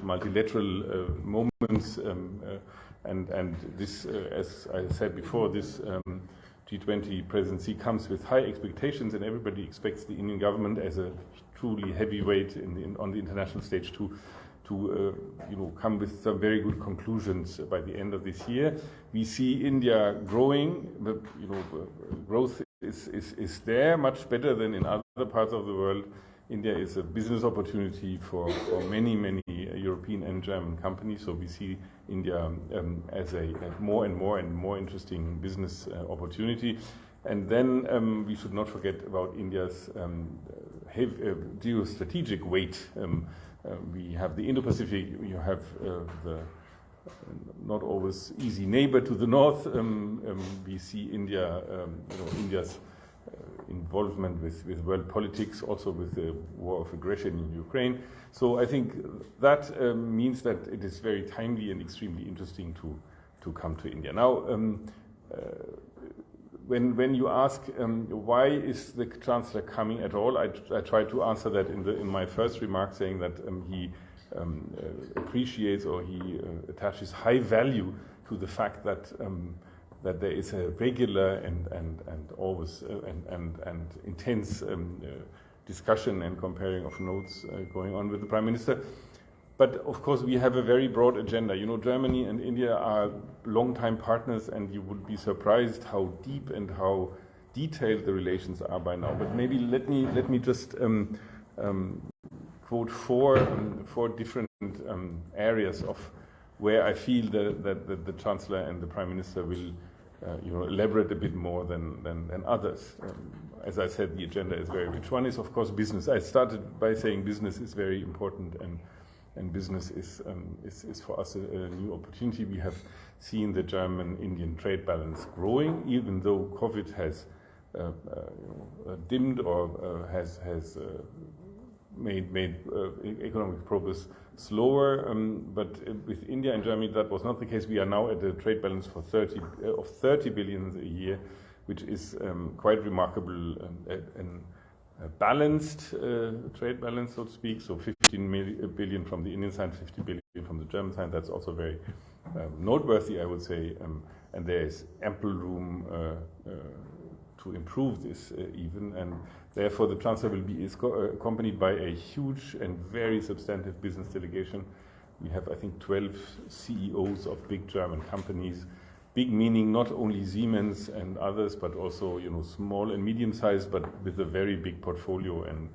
multilateral moments, and this, as I said before, this G20 presidency comes with high expectations, and everybody expects the Indian government as a truly heavyweight on the international stage to come with some very good conclusions by the end of this year. We see India growing. Growth is there much better than in other parts of the world. India is a business opportunity for many European and German companies. So we see India as a more and more interesting business opportunity. And then we should not forget about India's geostrategic weight. We have the Indo Pacific. You have the not always easy neighbor to the north. We see India, India's involvement with world politics, also with the war of aggression in Ukraine. So I think that means that it is very timely and extremely interesting to come to India. Now, when you ask why is the Chancellor coming at all, I tried to answer that in my first remark, saying that he appreciates or he attaches high value to the fact that there is a regular and always and intense discussion and comparing of notes going on with the Prime Minister. But of course we have a very broad agenda. Germany and India are long-time partners, and you would be surprised how deep and how detailed the relations are by now. But maybe let me just quote four different areas of where I feel that the Chancellor and the Prime Minister will elaborate a bit more than others. As I said, the agenda is very rich. One is, of course, business. I started by saying business is very important, and business is for us a new opportunity. We have seen the German-Indian trade balance growing, even though COVID has dimmed or has made economic progress slower, but with India and Germany that was not the case. We are now at a trade balance of 30 billion a year, which is quite remarkable, and a balanced trade balance, so to speak. So 15 billion from the Indian side, 50 billion from the German side. That's also very noteworthy, I would say, and there is ample room to improve this even, and therefore the Chancellor will be accompanied by a huge and very substantive business delegation. We have, I think, 12 CEOs of big German companies. Big meaning not only Siemens and others, but also small and medium sized, but with a very big portfolio and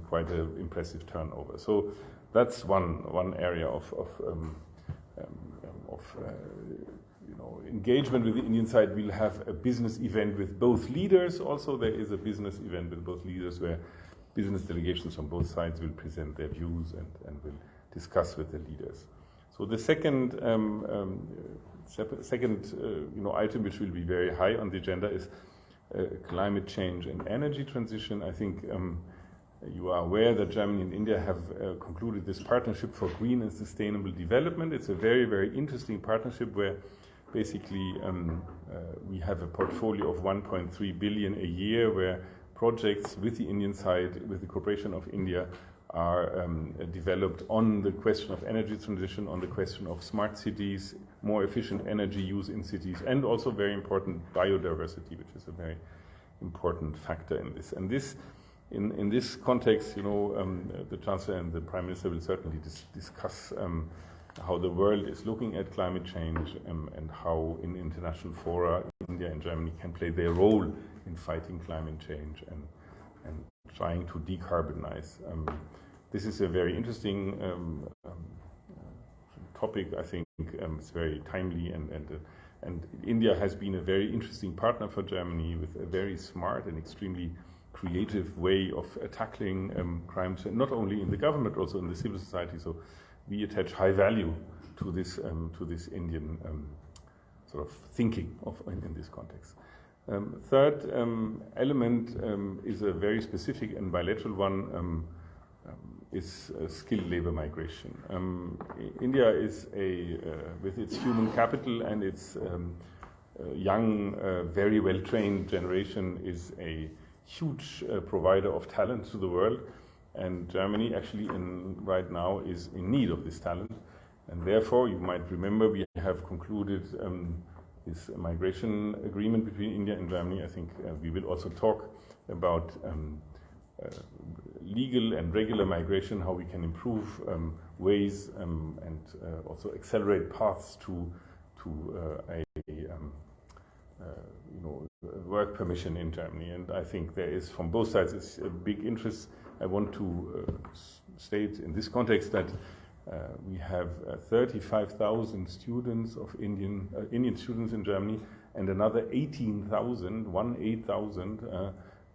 quite an impressive turnover. So that's one area of engagement with the Indian side. We'll have a business event with both leaders. Also, there is a business event with both leaders where business delegations from both sides will present their views and will discuss with the leaders. So the second item, which will be very high on the agenda, is climate change and energy transition. I think you are aware that Germany and India have concluded this partnership for green and sustainable development. It's a very interesting partnership where basically we have a portfolio of 1.3 billion a year, where projects with the Indian side, with the cooperation of India, are developed on the question of energy transition, on the question of smart cities, more efficient energy use in cities, and also very important biodiversity, which is a very important factor in this. And this, in this context, the Chancellor and the Prime Minister will certainly discuss how the world is looking at climate change, and how in international fora India and Germany can play their role in fighting climate change and trying to decarbonize. This is a very interesting topic. I think it's very timely, and India has been a very interesting partner for Germany, with a very smart and extremely creative way of tackling crime, not only in the government, but also in the civil society. So we attach high value to this Indian sort of thinking in this context. Third element is a very specific and bilateral one. Is skilled labor migration. India is with its human capital and its young, very well-trained generation, is a huge provider of talent to the world. And Germany actually right now is in need of this talent. And therefore, you might remember we have concluded this migration agreement between India and Germany. I think we will also talk about legal and regular migration, how we can improve ways and also accelerate paths to a work permission in Germany. And I think there is, from both sides, is a big interest. I want to state in this context that we have 35,000 students of Indian students in Germany, and another 18,000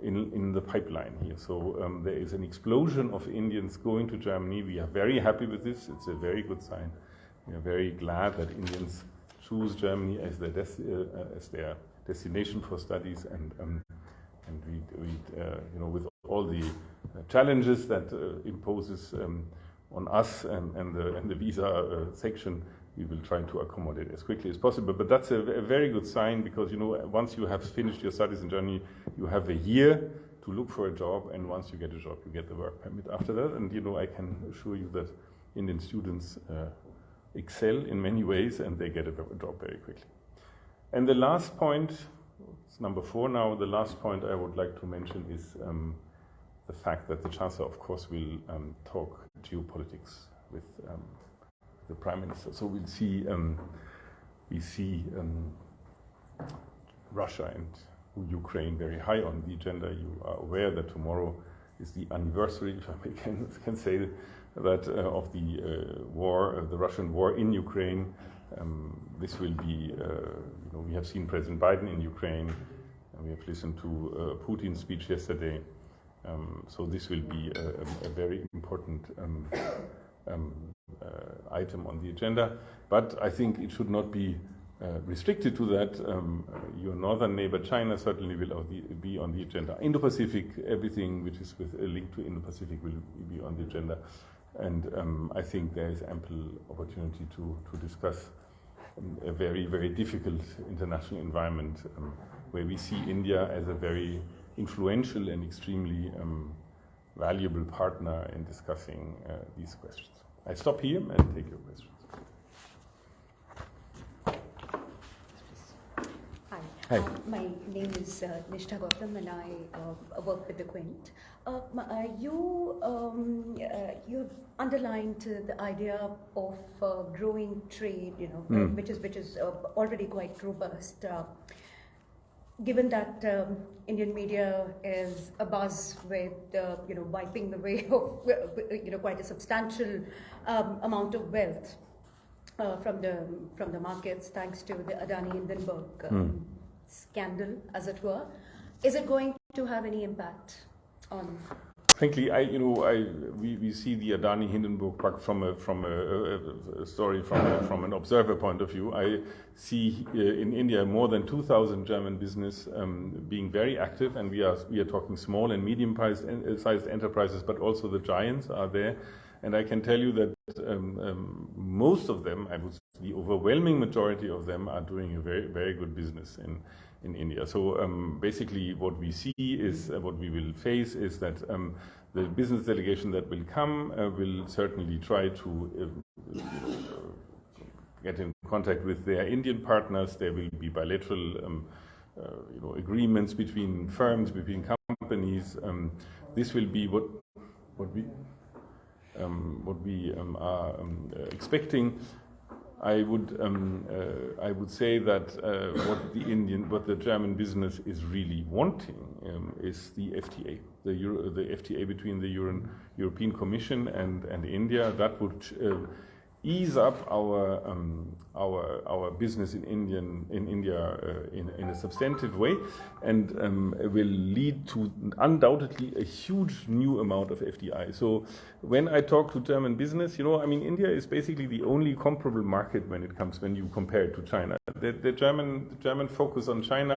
in the pipeline here. So there is an explosion of Indians going to Germany. We are very happy with this. It's a very good sign. We are very glad that Indians choose Germany as their destination for studies, and we with all the challenges that imposes on us and the visa section, we will try to accommodate as quickly as possible. But that's a very good sign, because once you have finished your studies in Germany, you have a year to look for a job, and once you get a job, you get the work permit after that. And I can assure you that Indian students excel in many ways, and they get a job very quickly. And the last point, it's number 4 now, the last point I would like to mention is the fact that the Chancellor, of course, will talk geopolitics with the Prime Minister. So we see Russia and Ukraine very high on the agenda. You are aware that tomorrow is the anniversary, if I can say that, of the war, the Russian war in Ukraine. This will be, we have seen President Biden in Ukraine, and we have listened to Putin's speech yesterday. So this will be a very important item on the agenda. But I think it should not be restricted to that. Your northern neighbor China certainly will be on the agenda. Indo Pacific, everything which is with a link to Indo Pacific will be on the agenda. And I think there is ample opportunity to discuss a very, very difficult international environment where we see India as a very influential and extremely valuable partner in discussing these questions. I stop here and take your questions. Hi. My name is Nishtha Gautam, and I work with the Quint. You underlined the idea of growing trade, which is already quite robust. Given that Indian media is abuzz with wiping the way of quite a substantial amount of wealth from the markets, thanks to the Adani Hindenburg scandal, as it were, is it going to have any impact on? Frankly, we see the Adani Hindenburg bug from a story from an observer point of view. I see in India more than 2,000 German business being very active, and we are talking small and medium-sized enterprises, but also the giants are there. And I can tell you that most of them, I would say the overwhelming majority of them, are doing a very, very good business in India. So basically what we see is, what we will face is that the business delegation that will come will certainly try to get in contact with their Indian partners. There will be bilateral agreements between firms, between companies. This will be what we are expecting. I would say that what the German business is really wanting is the FTA, the FTA between the European Commission and India. That would ease up our business in India in a substantive way, and will lead to undoubtedly a huge new amount of FDI. So when I talk to German business, India is basically the only comparable market when you compare it to China. The German focus on China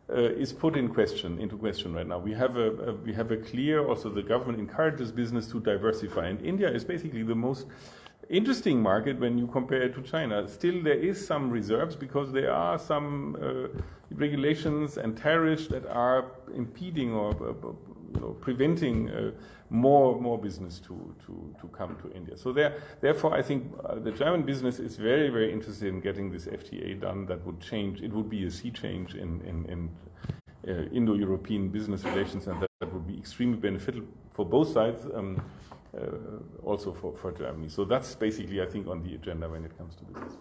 is put into question right now. We have a clear, also the government encourages business to diversify, and India is basically the most interesting market when you compare it to China. Still, there is some reserves because there are some regulations and tariffs that are impeding or preventing more business to come to India. So therefore, I think the German business is very, very interested in getting this FTA done. That would change. It would be a sea change in Indo-European business relations, and that would be extremely beneficial for both sides, also for Germany. So that's basically, I think, on the agenda when it comes to business.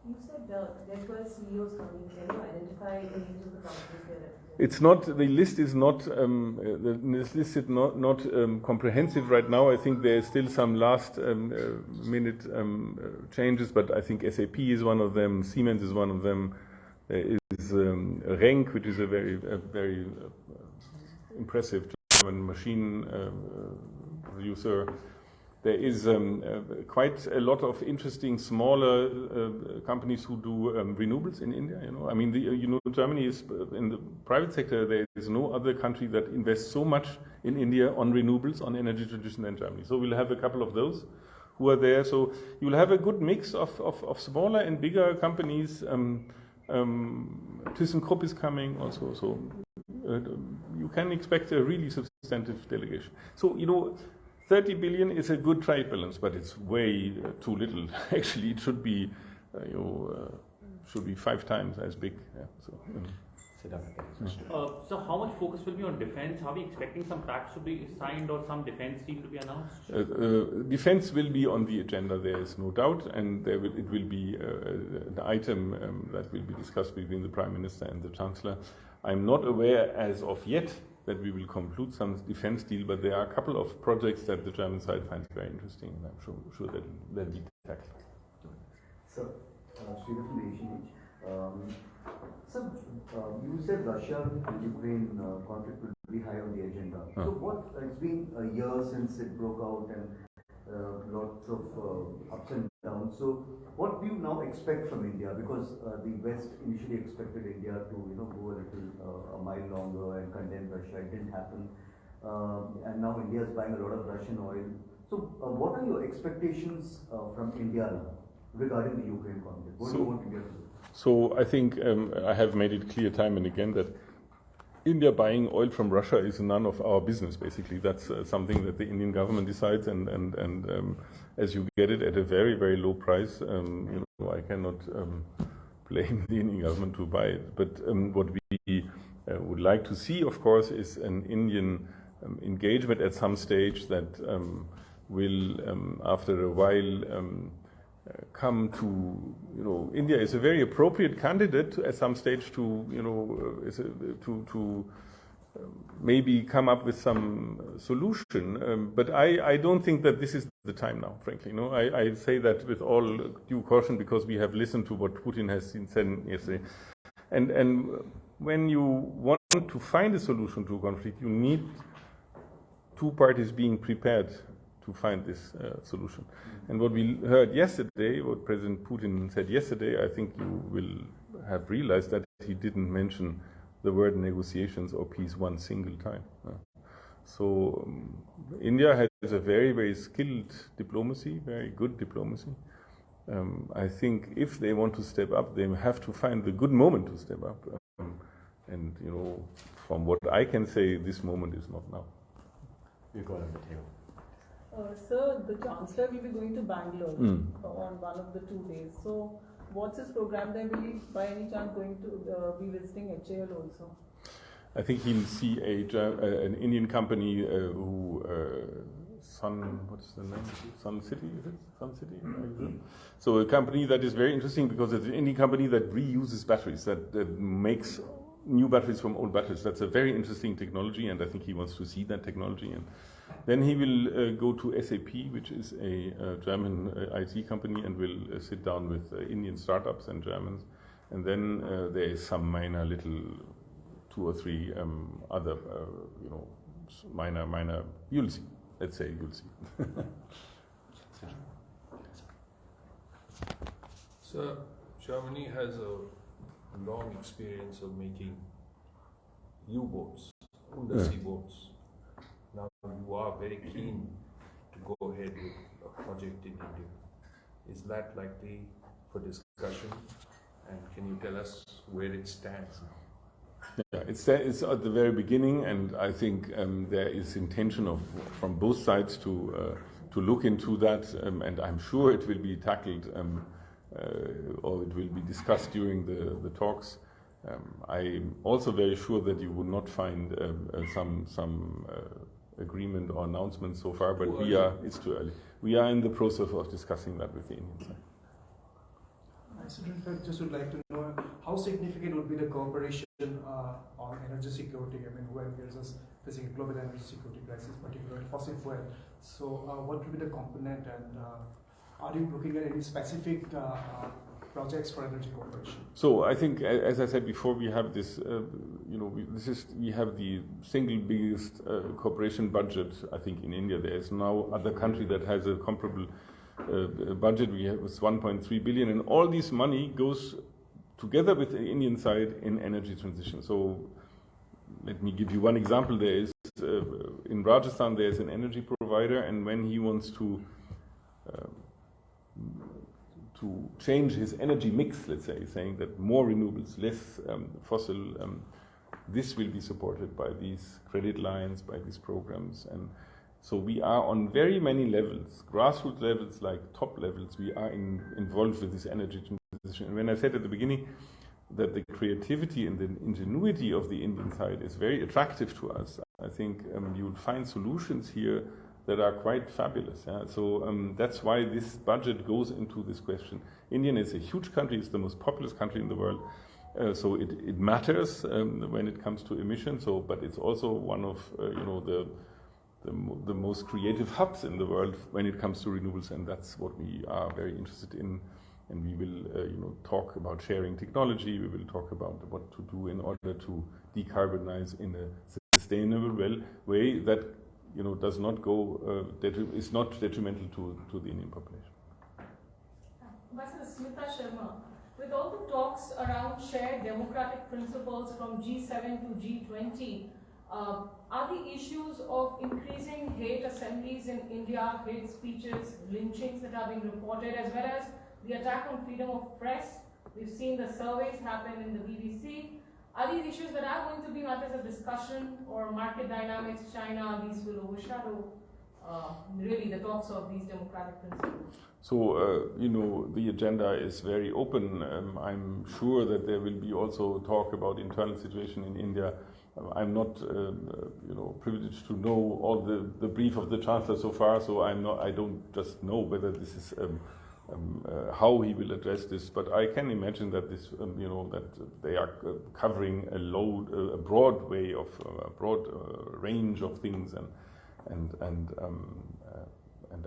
You said there were CEOs coming. Can you identify the names of the companies there? It's not, the list is not comprehensive right now. I think there is still some last minute changes, but I think SAP is one of them, Siemens is one of them. There is Renk, which is a very impressive German machine producer. There is quite a lot of interesting smaller companies who do renewables in India. I mean, Germany is in the private sector. There is no other country that invests so much in India on renewables, on energy transition than Germany. So we'll have a couple of those who are there. So you'll have a good mix of smaller and bigger companies. ThyssenKrupp is coming also. So you can expect a really substantive delegation. So 30 billion is a good trade balance, but it's way too little. Actually, it should be, 5 times as big. Yeah, so how much focus will be on defense? Are we expecting some pacts to be signed or some defense deal to be announced? Defense will be on the agenda, there is no doubt, and it will be an item that will be discussed between the Prime Minister and the Chancellor. I'm not aware as of yet that we will conclude some defense deal, but there are a couple of projects that the German side finds very interesting, and I'm sure that they'll be tackled. So, Sridhar from Asian. So, you said Russia and Ukraine conflict will be high on the agenda. So, it's been a year since it broke out, and lots of ups and downs. So, what do you now expect from India? Because the West initially expected India to, go a mile longer and condemn Russia. It didn't happen, and now India is buying a lot of Russian oil. So, what are your expectations from India now regarding the Ukraine conflict? What do you want India to do? So, I think I have made it clear time and again that India buying oil from Russia is none of our business, basically. That's something that the Indian government decides, and as you get it at a very, very low price, I cannot blame the Indian government to buy it. But what we would like to see, of course, is an Indian engagement at some stage that will, after a while, come to, India is a very appropriate candidate at some stage to, maybe come up with some solution. But I don't think that this is the time now, frankly. I say that with all due caution because we have listened to what Putin has said yesterday. And when you want to find a solution to a conflict, you need two parties being prepared to find this solution. And what we heard yesterday, what President Putin said yesterday, I think you will have realized that he didn't mention the word negotiations or peace one single time. So India has a very, very skilled diplomacy, very good diplomacy. I think if they want to step up, they have to find the good moment to step up. And from what I can say, this moment is not now. You got on the table. Sir, the Chancellor will be going to Bangalore on one of the 2 days. So, what's his program there? Will he, by any chance, going to be visiting HAL also? I think he'll see an Indian company what's the name? Sun City, is it? Sun City? So a company that is very interesting because it's an Indian company that reuses batteries, that makes new batteries from old batteries. That's a very interesting technology, and I think he wants to see that technology. And then he will go to SAP, which is a German IT company, and will sit down with Indian startups and Germans. And then there is some minor little 2 or 3 other, minor, you'll see. Let's say you'll see. So, Germany has a long experience of making U-boats, undersea boats. Now you are very keen to go ahead with a project in India. Is that likely for discussion? And can you tell us where it stands now? Yeah, it's at the very beginning, and I think there is intention from both sides to look into that, and I'm sure it will be tackled or it will be discussed during the talks. I'm also very sure that you would not find some agreement or announcement so far, but it's too early. We are in the process of discussing that with the Indian side. I just would like to know how significant would be the cooperation on energy security. I mean, when there's facing a global energy security crisis, particularly fossil fuel. So, what would be the component, and are you looking at any specific projects for energy cooperation? So I think, as I said before, we have this. We have the single biggest cooperation budget. I think in India there is no other country that has a comparable budget. We have 1.3 billion, and all this money goes together with the Indian side in energy transition. So let me give you one example. There is in Rajasthan there is an energy provider, and when he wants to change his energy mix, let's say, saying that more renewables, less fossil, this will be supported by these credit lines, by these programs. And so we are on very many levels, grassroots levels like top levels, we are involved with this energy transition. And when I said at the beginning that the creativity and the ingenuity of the Indian side is very attractive to us, I think you would find solutions here that are quite fabulous. Yeah? So that's why this budget goes into this question. India is a huge country, it's the most populous country in the world, so it matters when it comes to emissions. So, but it's also one of the most creative hubs in the world when it comes to renewables, and that's what we are very interested in. And we will, talk about sharing technology. We will talk about what to do in order to decarbonize in a sustainable way that does not go, is not detrimental to the Indian population. Smita Sharma, with all the talks around shared democratic principles from G7 to G20, are the issues of increasing hate assemblies in India, hate speeches, lynchings that are being reported, as well as the attack on freedom of press? We've seen the surveys happen in the BBC. Are these issues that are going to be matters of discussion, or market dynamics, China, these will overshadow really the talks of these democratic principles? So, the agenda is very open. I'm sure that there will be also talk about internal situation in India. I'm not, privileged to know all the brief of the Chancellor so far, so I don't just know whether this is how he will address this, but I can imagine that this, that they are covering a broad way of a broad range of things, and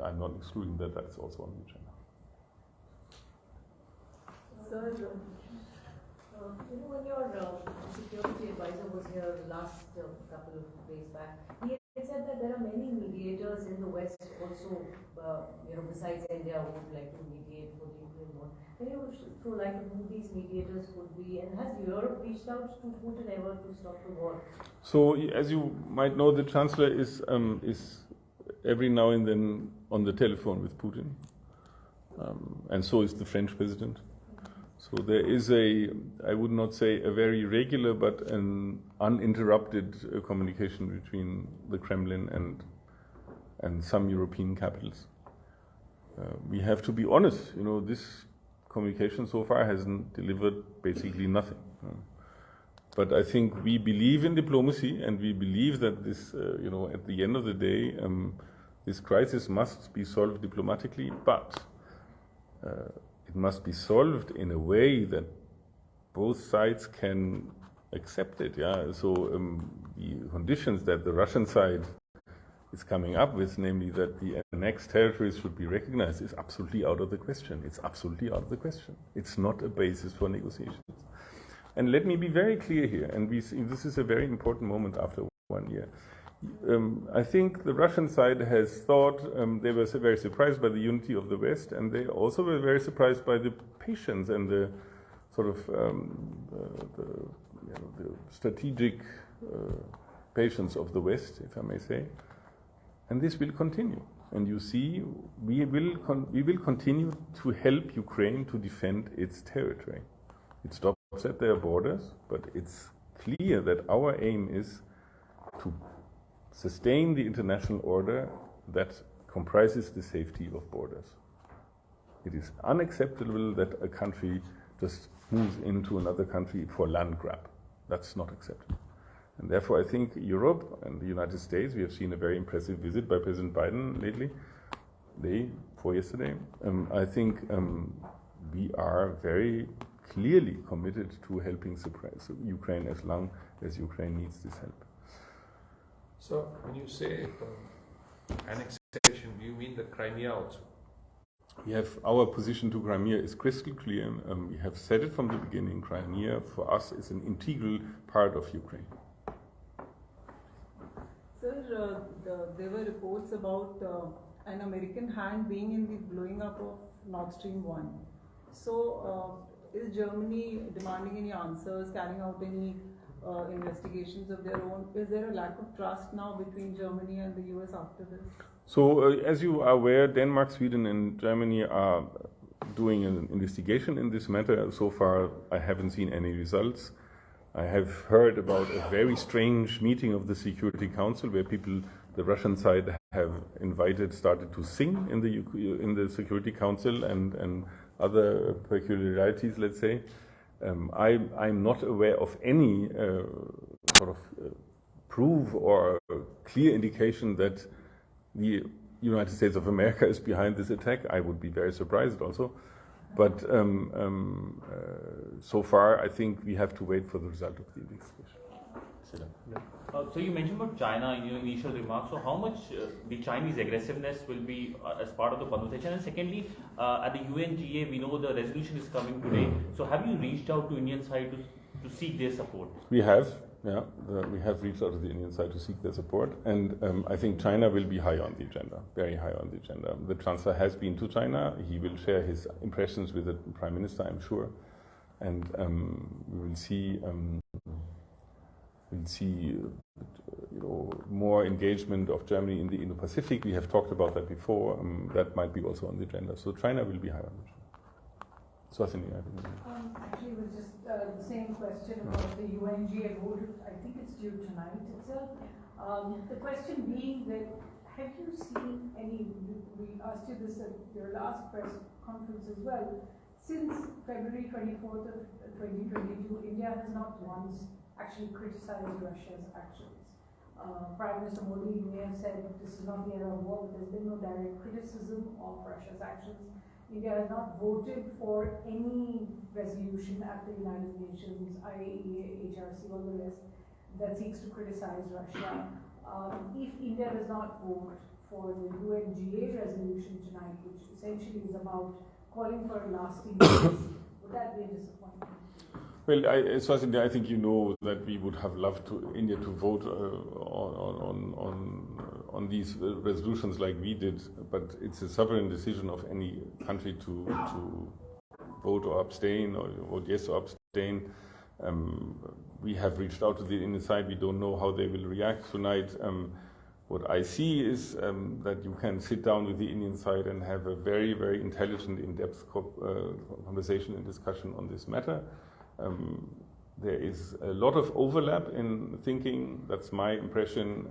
I'm not excluding that that's also on the agenda. Sir, when your security advisor was here last couple of days back, he had said that there are many mediators in the West also, besides India, who would like to mediate for the Ukraine war. Can you throw light on who these mediators could be, and has Europe reached out to Putin ever to stop the war? So, as you might know, the Chancellor is every now and then on the telephone with Putin, and so is the French President. So there is I would not say a very regular, but an uninterrupted communication between the Kremlin and some European capitals. We have to be honest, this communication so far hasn't delivered basically nothing. But I think we believe in diplomacy, and we believe that this, at the end of the day, this crisis must be solved diplomatically, but it must be solved in a way that both sides can accept it. Yeah. So the conditions that the Russian side is coming up with, namely that the annexed territories should be recognized, is absolutely out of the question. It's absolutely out of the question. It's not a basis for negotiations. And let me be very clear here, and this is a very important moment after 1 year. I think the Russian side has thought, they were very surprised by the unity of the West, and they also were very surprised by the patience and the sort of the strategic patience of the West, if I may say. And this will continue. And you see, we will continue to help Ukraine to defend its territory. It stops at their borders, but it's clear that our aim is to sustain the international order that comprises the safety of borders. It is unacceptable that a country just moves into another country for land grab. That's not acceptable. And therefore I think Europe and the United States, we have seen a very impressive visit by President Biden lately, yesterday. I think we are very clearly committed to helping suppress Ukraine as long as Ukraine needs this help. So when you say annexation, do you mean the Crimea also? We have our position to Crimea is crystal clear. We have said it from the beginning. Crimea for us is an integral part of Ukraine. Sir, there were reports about an American hand being in the blowing up of Nord Stream 1. So, is Germany demanding any answers, carrying out any investigations of their own? Is there a lack of trust now between Germany and the US after this? So, as you are aware, Denmark, Sweden, and Germany are doing an investigation in this matter. So far, I haven't seen any results. I have heard about a very strange meeting of the Security Council where people, the Russian side, have started to sing in the Security Council and other peculiarities, let's say. I'm not aware of any sort of proof or clear indication that the United States of America is behind this attack. I would be very surprised also. But so far, I think we have to wait for the result of the investigation. So you mentioned about China in your initial remarks. So how much the Chinese aggressiveness will be as part of the conversation? And secondly, at the UNGA, we know the resolution is coming today. So have you reached out to Indian side to seek their support? We have, yeah. We have reached out to the Indian side to seek their support. And I think China will be high on the agenda, very high on the agenda. The Chancellor has been to China. He will share his impressions with the Prime Minister, I'm sure. And we will see... We'll see more engagement of Germany in the Indo Pacific. We have talked about that before. That might be also on the agenda. So China will be high on the agenda. Swasini, I think. Actually, it was just the same question about the UNGA vote. I think it's due tonight itself. The question being that, have you seen any, we asked you this at your last press conference as well, since February 24th of 2022, India has not once actually criticized Russia's actions. Prime Minister Modi may have said this is not the era of war, but there's been no direct criticism of Russia's actions. India has not voted for any resolution at the United Nations, IAEA, HRC, all the rest, that seeks to criticize Russia. If India does not vote for the UNGA resolution tonight, which essentially is about calling for a lasting peace, would that be a disappointment? Well, I think you know that we would have loved India to vote on these resolutions like we did, but it's a sovereign decision of any country to vote or abstain, or vote yes or abstain. We have reached out to the Indian side. We don't know how they will react tonight. What I see is that you can sit down with the Indian side and have a very, very intelligent, in-depth conversation and discussion on this matter. There is a lot of overlap in thinking. That's my impression.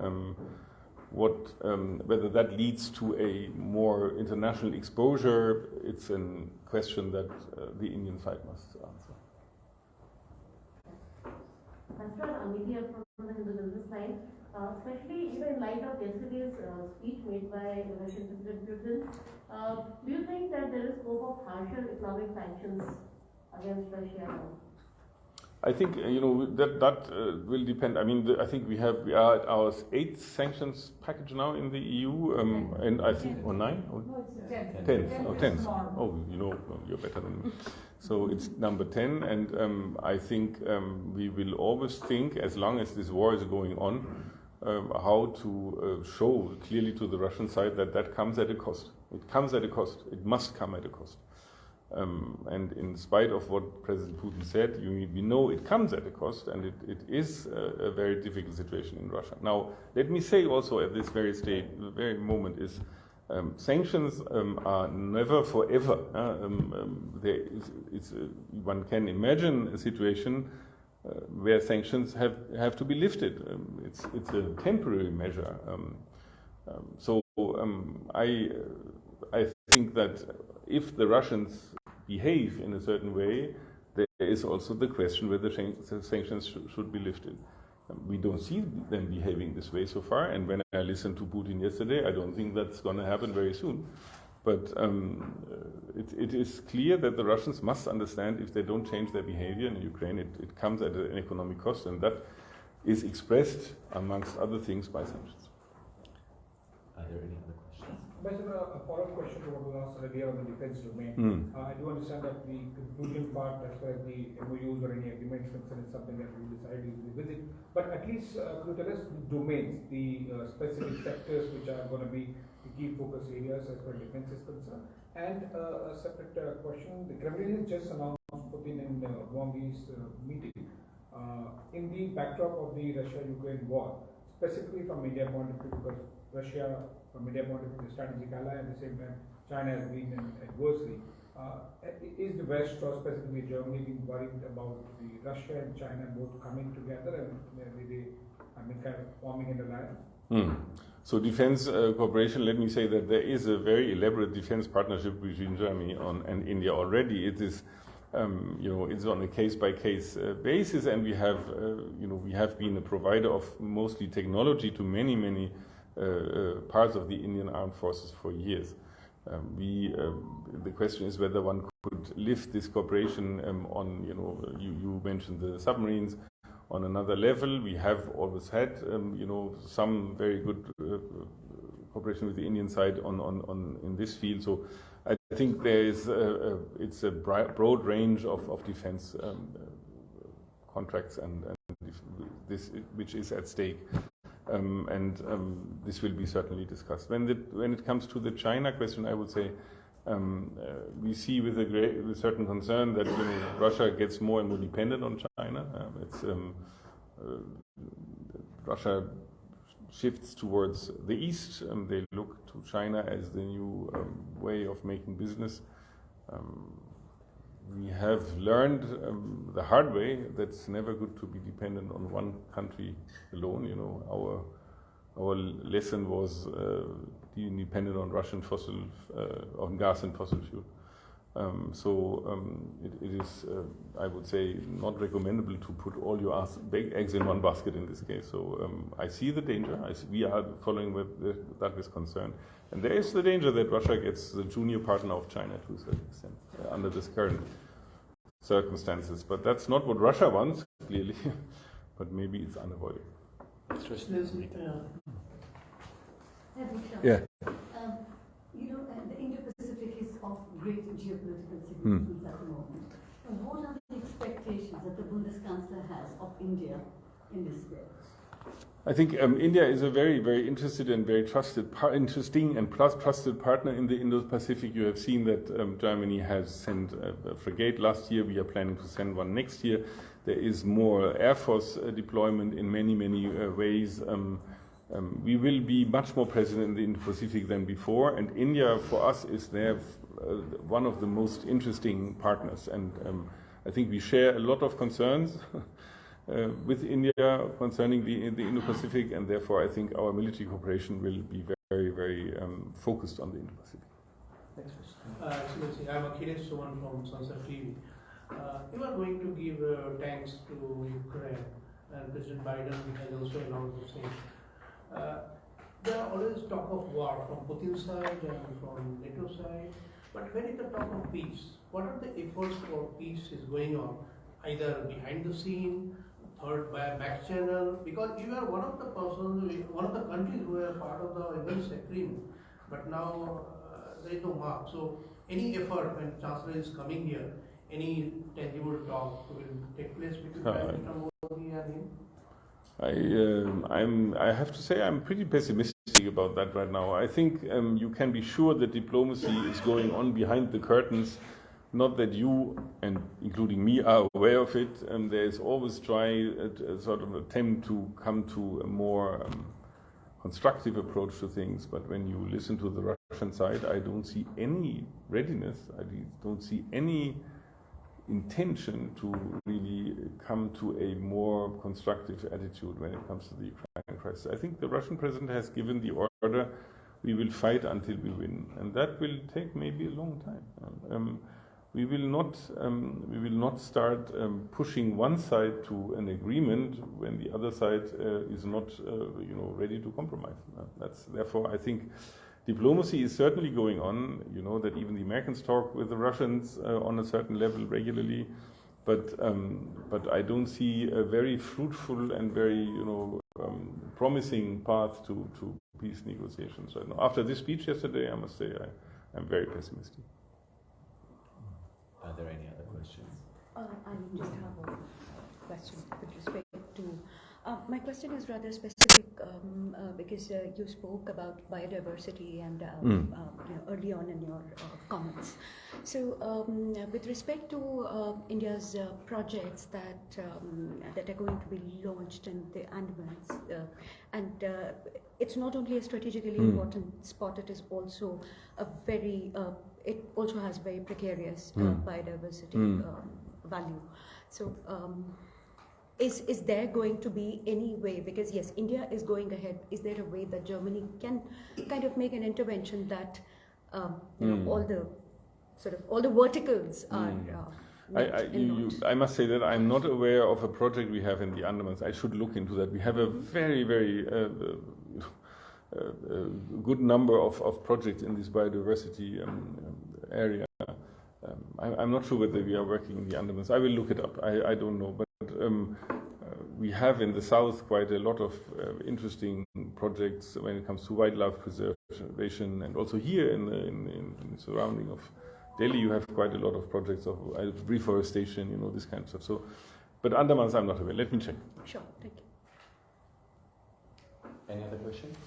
Whether that leads to a more international exposure, it's a question that the Indian side must answer. Chancellor, media from the business side, especially in light of yesterday's speech made by Russian President Putin, do you think that there is scope of harsher economic sanctions against Russia now? I think that will depend. I mean, I think we are at our 8th sanctions package now in the EU, and I think 9 or 10th. Oh, 10th. Oh, you're better than me. So it's number 10, and I think we will always think, as long as this war is going on, how to show clearly to the Russian side that comes at a cost. It comes at a cost. It must come at a cost. And in spite of what President Putin said, we know it comes at a cost, and it is a very difficult situation in Russia. Now, let me say also at this very moment is, sanctions are never forever. One can imagine a situation where sanctions have to be lifted. It's a temporary measure. I think that if the Russians behave in a certain way, there is also the question whether sanctions should be lifted. We don't see them behaving this way so far, and when I listened to Putin yesterday, I don't think that's going to happen very soon. But it is clear that the Russians must understand if they don't change their behavior in Ukraine, it comes at an economic cost, and that is expressed, amongst other things, by sanctions. Are there any other questions? Ambassador, a follow-up question to what was asked earlier on the defense domain. I do understand that the conclusion part, as far as the MOUs or any agreements concerned, is something that we will decide to revisit. But at least could you tell us the domains, the specific sectors which are going to be the key focus areas as far as defense is concerned? And a separate question, the Kremlin has just announced Putin and Wang Yi's meeting in the backdrop of the Russia-Ukraine war, specifically from India point of view, because Russia, from India point of view, is a strategic ally, at the same time China has been an adversary. Is the West, or specifically Germany, being worried about the Russia and China both coming together and maybe kind of forming an alliance? So defense cooperation, let me say that there is a very elaborate defense partnership between Germany and India already. It is, it's on a case-by-case basis, and we have been a provider of mostly technology to many parts of the Indian armed forces for years. The question is whether one could lift this cooperation on, you mentioned the submarines, on another level. We have always had, some very good cooperation with the Indian side in this field. So I think there is it's a broad range of defense contracts and this which is at stake. This will be certainly discussed. When it comes to the China question, I would say we see with a certain concern that Russia gets more and more dependent on China. Russia shifts towards the east. They look to China as the new way of making business. We have learned the hard way that it's never good to be dependent on one country alone. Our lesson was being dependent on Russian on gas and fossil fuel. It is, I would say, not recommendable to put all your eggs in one basket in this case. So I see the danger. We are following that with concern. And there is the danger that Russia gets the junior partner of China to a certain extent under this current circumstances. But that's not what Russia wants, clearly. But maybe it's unavoidable. Yeah. The Indo Pacific is of great geopolitical significance at the moment. And what are the expectations that the Bundeskanzler has of India in this space? I think India is a very, very interested and very trusted partner in the Indo Pacific. You have seen that Germany has sent a frigate last year. We are planning to send one next year. There is more Air Force deployment in many ways. We will be much more present in the Indo Pacific than before, and India for us is there one of the most interesting partners. And I think we share a lot of concerns with India concerning the Indo Pacific, and therefore I think our military cooperation will be very, very focused on the Indo Pacific. Excellency, I am Akhilesh Suman from Sunset TV. You are going to give tanks to Ukraine, and President Biden has also announced the same. There are always talk of war from Putin's side and from NATO side, but when it is talk of peace, what are the efforts for peace is going on, either behind the scene, third by back channel? Because you are one of the countries who are part of the events agreement, but now there is no mark. So any effort when Chancellor is coming here, any tangible talk will take place between President Modi and him? I have to say I'm pretty pessimistic about that right now. I think you can be sure that diplomacy is going on behind the curtains. Not that you, and including me, are aware of it. There is always a sort of attempt to come to a more constructive approach to things. But when you listen to the Russian side, I don't see any readiness. I don't see any intention to really come to a more constructive attitude when it comes to the Ukraine crisis. I think the Russian president has given the order, we will fight until we win, and that will take maybe a long time. We will not start pushing one side to an agreement when the other side is not, ready to compromise. Therefore, I think diplomacy is certainly going on. You know that even the Americans talk with the Russians on a certain level regularly, but I don't see a very fruitful and very promising path to peace negotiations right now. After this speech yesterday, I must say I'm very pessimistic. Are there any other questions? I just have a question with respect to. My question is rather specific because you spoke about biodiversity and early on in your comments. So, with respect to India's projects that are going to be launched in the Andamans, and it's not only a strategically important spot; it is also a very it also has very precarious biodiversity value. So. Is there going to be any way, because yes, India is going ahead, is there a way that Germany can kind of make an intervention that all the verticals are I must say that I'm not aware of a project we have in the Andamans. I should look into that. We have a very, very good number of projects in this biodiversity area. I'm not sure whether we are working in the Andamans. I will look it up. I don't know, but we have in the south quite a lot of interesting projects when it comes to wildlife preservation, and also here in the surrounding of Delhi, you have quite a lot of projects of reforestation, this kind of stuff. So, but Andamans, I'm not aware. Let me check. Sure, thank you. Any other questions?